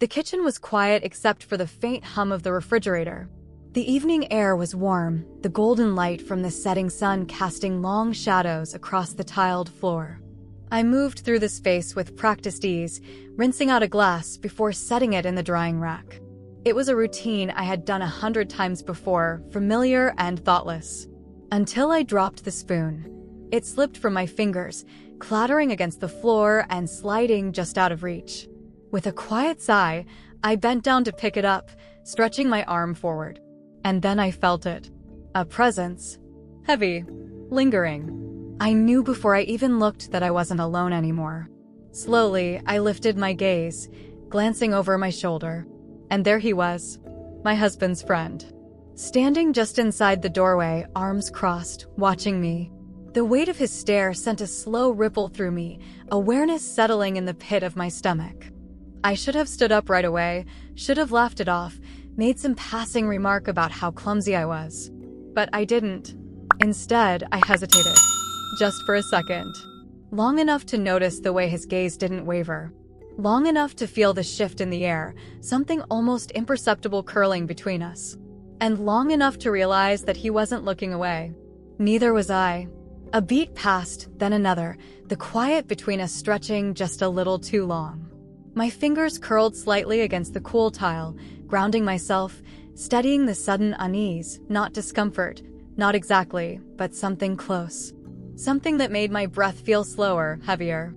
The kitchen was quiet except for the faint hum of the refrigerator. The evening air was warm, the golden light from the setting sun casting long shadows across the tiled floor. I moved through the space with practiced ease, rinsing out a glass before setting it in the drying rack. It was a routine I had done 100 times before, familiar and thoughtless. Until I dropped the spoon. It slipped from my fingers, clattering against the floor and sliding just out of reach. With a quiet sigh, I bent down to pick it up, stretching my arm forward. And then I felt it. A presence. Heavy. Lingering. I knew before I even looked that I wasn't alone anymore. Slowly, I lifted my gaze, glancing over my shoulder. And there he was, my husband's friend. Standing just inside the doorway, arms crossed, watching me. The weight of his stare sent a slow ripple through me, awareness settling in the pit of my stomach. I should have stood up right away, should have laughed it off, made some passing remark about how clumsy I was. But I didn't. Instead, I hesitated. Just for a second. Long enough to notice the way his gaze didn't waver. Long enough to feel the shift in the air, something almost imperceptible curling between us. And long enough to realize that he wasn't looking away. Neither was I. A beat passed, then another, the quiet between us stretching just a little too long. My fingers curled slightly against the cool tile, grounding myself, steadying the sudden unease, not discomfort, not exactly, but something close. Something that made my breath feel slower, heavier.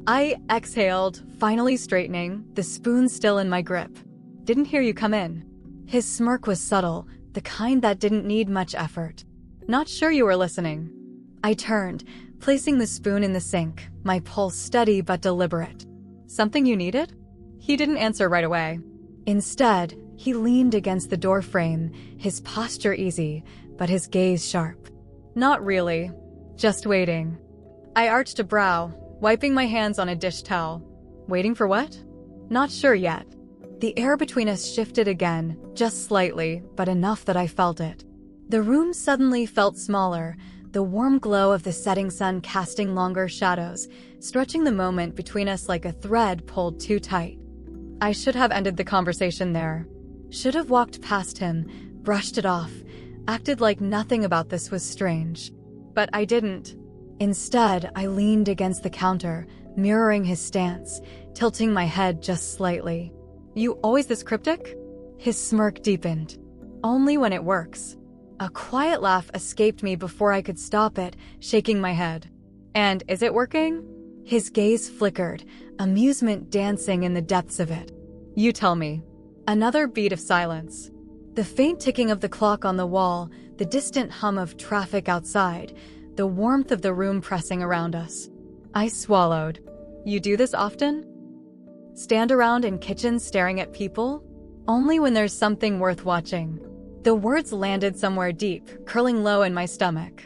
I exhaled, finally straightening, the spoon still in my grip. Didn't hear you come in. His smirk was subtle, the kind that didn't need much effort. Not sure you were listening. I turned, placing the spoon in the sink, my pulse steady but deliberate. Something you needed? He didn't answer right away. Instead, he leaned against the door frame, his posture easy, but his gaze sharp. Not really. Just waiting. I arched a brow, wiping my hands on a dish towel. Waiting for what? Not sure yet. The air between us shifted again, just slightly, but enough that I felt it. The room suddenly felt smaller, the warm glow of the setting sun casting longer shadows, stretching the moment between us like a thread pulled too tight. I should have ended the conversation there. Should have walked past him, brushed it off, acted like nothing about this was strange. But I didn't. Instead, I leaned against the counter, mirroring his stance, tilting my head just slightly. You always this cryptic? His smirk deepened. Only when it works. A quiet laugh escaped me before I could stop it, shaking my head. And is it working? His gaze flickered, amusement dancing in the depths of it. You tell me. Another beat of silence. The faint ticking of the clock on the wall, the distant hum of traffic outside, the warmth of the room pressing around us. I swallowed. You do this often? Stand around in kitchens staring at people? Only when there's something worth watching. The words landed somewhere deep, curling low in my stomach.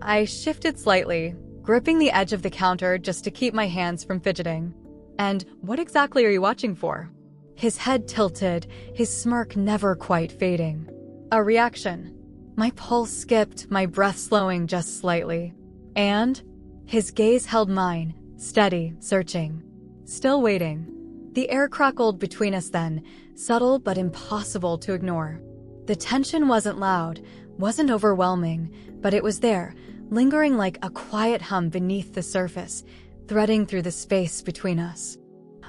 I shifted slightly, gripping the edge of the counter just to keep my hands from fidgeting. And what exactly are you watching for? His head tilted, his smirk never quite fading. A reaction. My pulse skipped, my breath slowing just slightly. And his gaze held mine, steady, searching. Still waiting. The air crackled between us then, subtle but impossible to ignore. The tension wasn't loud, wasn't overwhelming, but it was there, lingering like a quiet hum beneath the surface, threading through the space between us.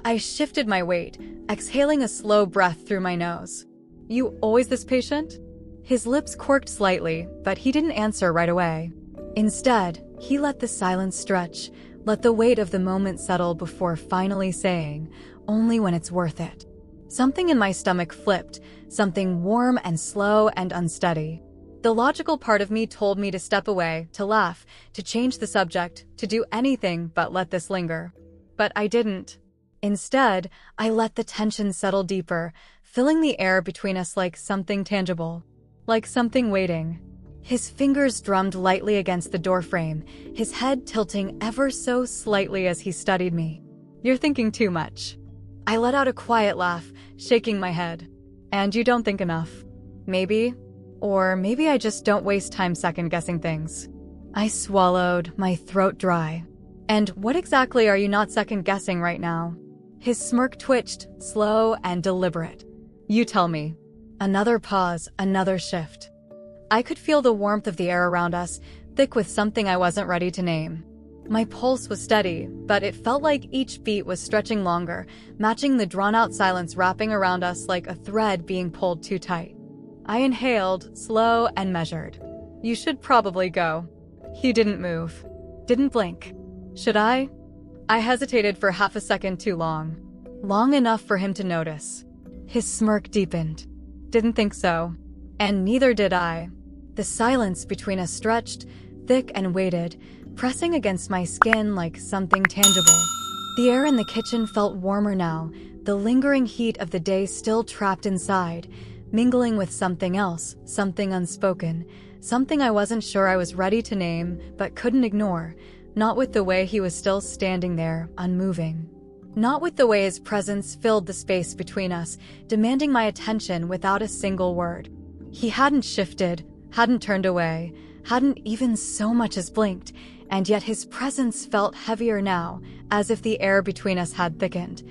I shifted my weight, exhaling a slow breath through my nose. You always this patient? His lips quirked slightly, but he didn't answer right away. Instead, he let the silence stretch, let the weight of the moment settle before finally saying, only when it's worth it. Something in my stomach flipped, something warm and slow and unsteady. The logical part of me told me to step away, to laugh, to change the subject, to do anything but let this linger. But I didn't. Instead, I let the tension settle deeper, filling the air between us like something tangible, like something waiting. His fingers drummed lightly against the doorframe, his head tilting ever so slightly as he studied me. You're thinking too much. I let out a quiet laugh, shaking my head. And you don't think enough. Maybe. Or maybe I just don't waste time second-guessing things. I swallowed, my throat dry. And what exactly are you not second-guessing right now? His smirk twitched, slow and deliberate. "You tell me." Another pause, another shift. I could feel the warmth of the air around us, thick with something I wasn't ready to name. My pulse was steady, but it felt like each beat was stretching longer, matching the drawn-out silence wrapping around us like a thread being pulled too tight. I inhaled, slow and measured. "You should probably go." He didn't move. Didn't blink. Should I? I hesitated for half a second too long. Long enough for him to notice. His smirk deepened. "Didn't think so." And neither did I. The silence between us stretched, thick and weighted, pressing against my skin like something tangible. The air in the kitchen felt warmer now, the lingering heat of the day still trapped inside, mingling with something else, something unspoken, something I wasn't sure I was ready to name but couldn't ignore, not with the way he was still standing there, unmoving. Not with the way his presence filled the space between us, demanding my attention without a single word. He hadn't shifted, hadn't turned away, hadn't even so much as blinked, and yet his presence felt heavier now, as if the air between us had thickened.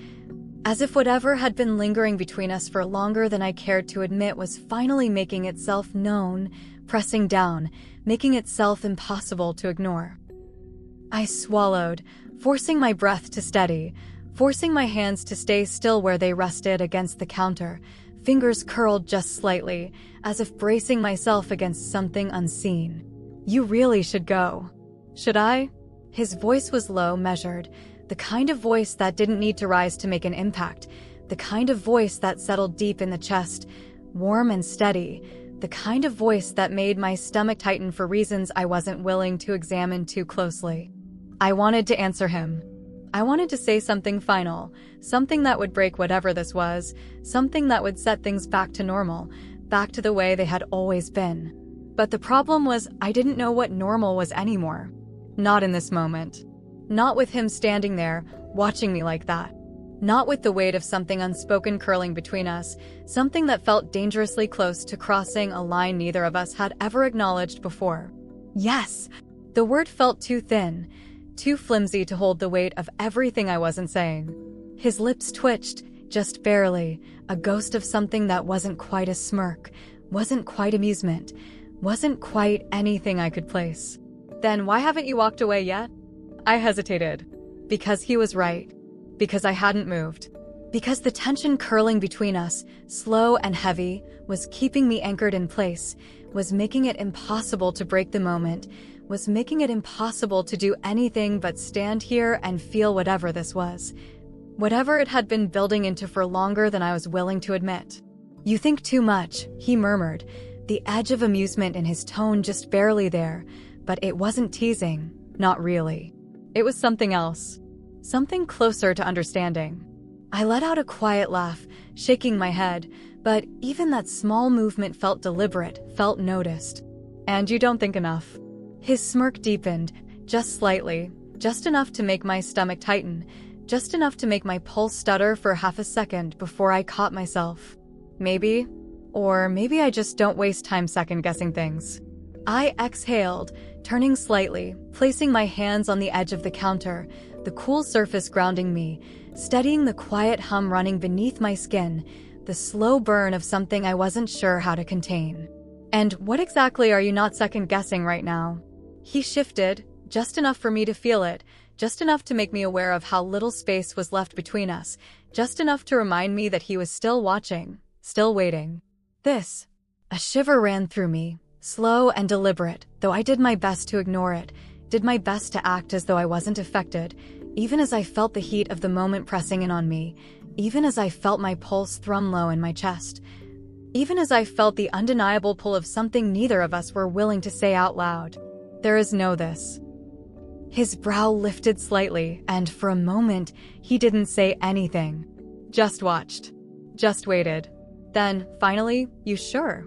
As if whatever had been lingering between us for longer than I cared to admit was finally making itself known, pressing down, making itself impossible to ignore. I swallowed, forcing my breath to steady, forcing my hands to stay still where they rested against the counter, fingers curled just slightly, as if bracing myself against something unseen. "You really should go." "Should I?" His voice was low, measured, the kind of voice that didn't need to rise to make an impact, the kind of voice that settled deep in the chest, warm and steady, the kind of voice that made my stomach tighten for reasons I wasn't willing to examine too closely. I wanted to answer him. I wanted to say something final, something that would break whatever this was, something that would set things back to normal, back to the way they had always been. But the problem was I didn't know what normal was anymore. Not in this moment. Not with him standing there, watching me like that. Not with the weight of something unspoken curling between us, something that felt dangerously close to crossing a line neither of us had ever acknowledged before. Yes! The word felt too thin, too flimsy to hold the weight of everything I wasn't saying. His lips twitched, just barely, a ghost of something that wasn't quite a smirk, wasn't quite amusement, wasn't quite anything I could place. "Then why haven't you walked away yet?" I hesitated. Because he was right. Because I hadn't moved. Because the tension curling between us, slow and heavy, was keeping me anchored in place, was making it impossible to break the moment, was making it impossible to do anything but stand here and feel whatever this was. Whatever it had been building into for longer than I was willing to admit. "You think too much," he murmured, the edge of amusement in his tone just barely there, but it wasn't teasing, not really. It was something else. Something closer to understanding. I let out a quiet laugh, shaking my head, but even that small movement felt deliberate, felt noticed. "And you don't think enough." His smirk deepened, just slightly, just enough to make my stomach tighten, just enough to make my pulse stutter for half a second before I caught myself. Maybe. Or maybe I just don't waste time second-guessing things. I exhaled, turning slightly, placing my hands on the edge of the counter, the cool surface grounding me, steadying the quiet hum running beneath my skin, the slow burn of something I wasn't sure how to contain. "And what exactly are you not second-guessing right now?" He shifted, just enough for me to feel it, just enough to make me aware of how little space was left between us, just enough to remind me that he was still watching, still waiting. This. A shiver ran through me, slow and deliberate, though I did my best to ignore it, did my best to act as though I wasn't affected, even as I felt the heat of the moment pressing in on me, even as I felt my pulse thrum low in my chest, even as I felt the undeniable pull of something neither of us were willing to say out loud. "There is no this." His brow lifted slightly, and for a moment, he didn't say anything. Just watched. Just waited. Then, finally, "You sure?"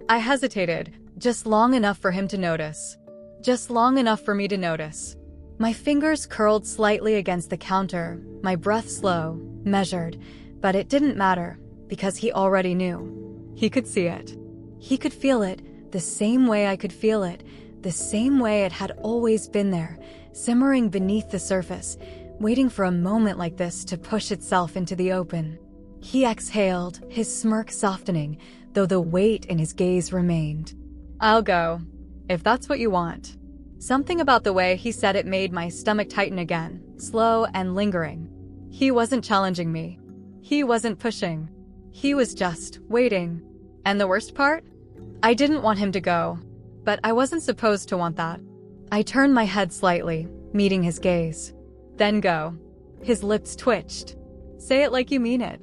I hesitated, just long enough for him to notice. Just long enough for me to notice. My fingers curled slightly against the counter, my breath slow, measured, but it didn't matter, because he already knew. He could see it. He could feel it, the same way I could feel it, the same way it had always been there, simmering beneath the surface, waiting for a moment like this to push itself into the open. He exhaled, his smirk softening, though the weight in his gaze remained. "I'll go, if that's what you want." Something about the way he said it made my stomach tighten again, slow and lingering. He wasn't challenging me. He wasn't pushing. He was just waiting. And the worst part? I didn't want him to go, but I wasn't supposed to want that. I turned my head slightly, meeting his gaze. "Then go." His lips twitched. "Say it like you mean it."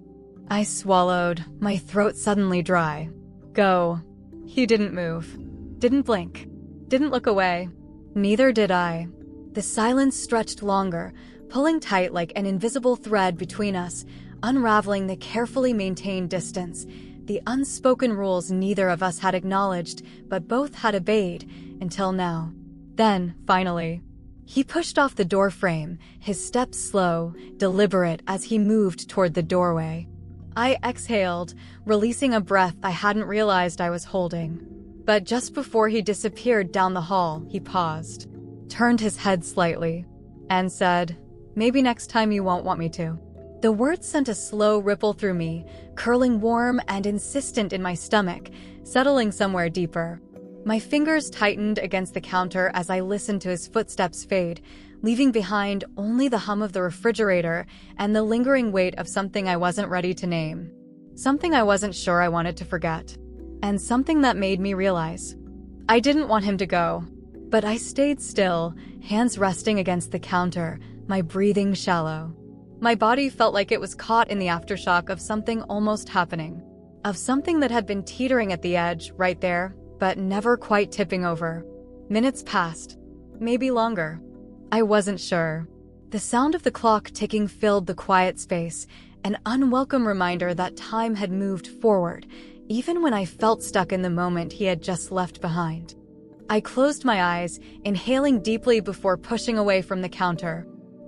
I swallowed, my throat suddenly dry. "Go." He didn't move. Didn't blink. Didn't look away. Neither did I. The silence stretched longer, pulling tight like an invisible thread between us, unraveling the carefully maintained distance, the unspoken rules neither of us had acknowledged but both had obeyed until now. Then, finally, he pushed off the door frame, his steps slow, deliberate as he moved toward the doorway. I exhaled, releasing a breath I hadn't realized I was holding. But just before he disappeared down the hall, he paused, turned his head slightly, and said, "Maybe next time you won't want me to." The words sent a slow ripple through me, curling warm and insistent in my stomach, settling somewhere deeper. My fingers tightened against the counter as I listened to his footsteps fade, leaving behind only the hum of the refrigerator and the lingering weight of something I wasn't ready to name. Something I wasn't sure I wanted to forget. And something that made me realize. I didn't want him to go, but I stayed still, hands resting against the counter, my breathing shallow. My body felt like it was caught in the aftershock of something almost happening, of something that had been teetering at the edge, right there, but never quite tipping over. Minutes passed, maybe longer. I wasn't sure. The sound of the clock ticking filled the quiet space, an unwelcome reminder that time had moved forward, even when I felt stuck in the moment he had just left behind. I closed my eyes, inhaling deeply before pushing away from the counter.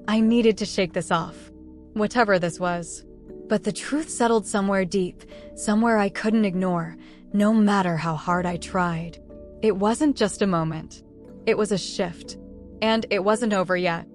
I needed to shake this off, whatever this was. But the truth settled somewhere deep, somewhere I couldn't ignore, no matter how hard I tried. It wasn't just a moment. It was a shift. And it wasn't over yet.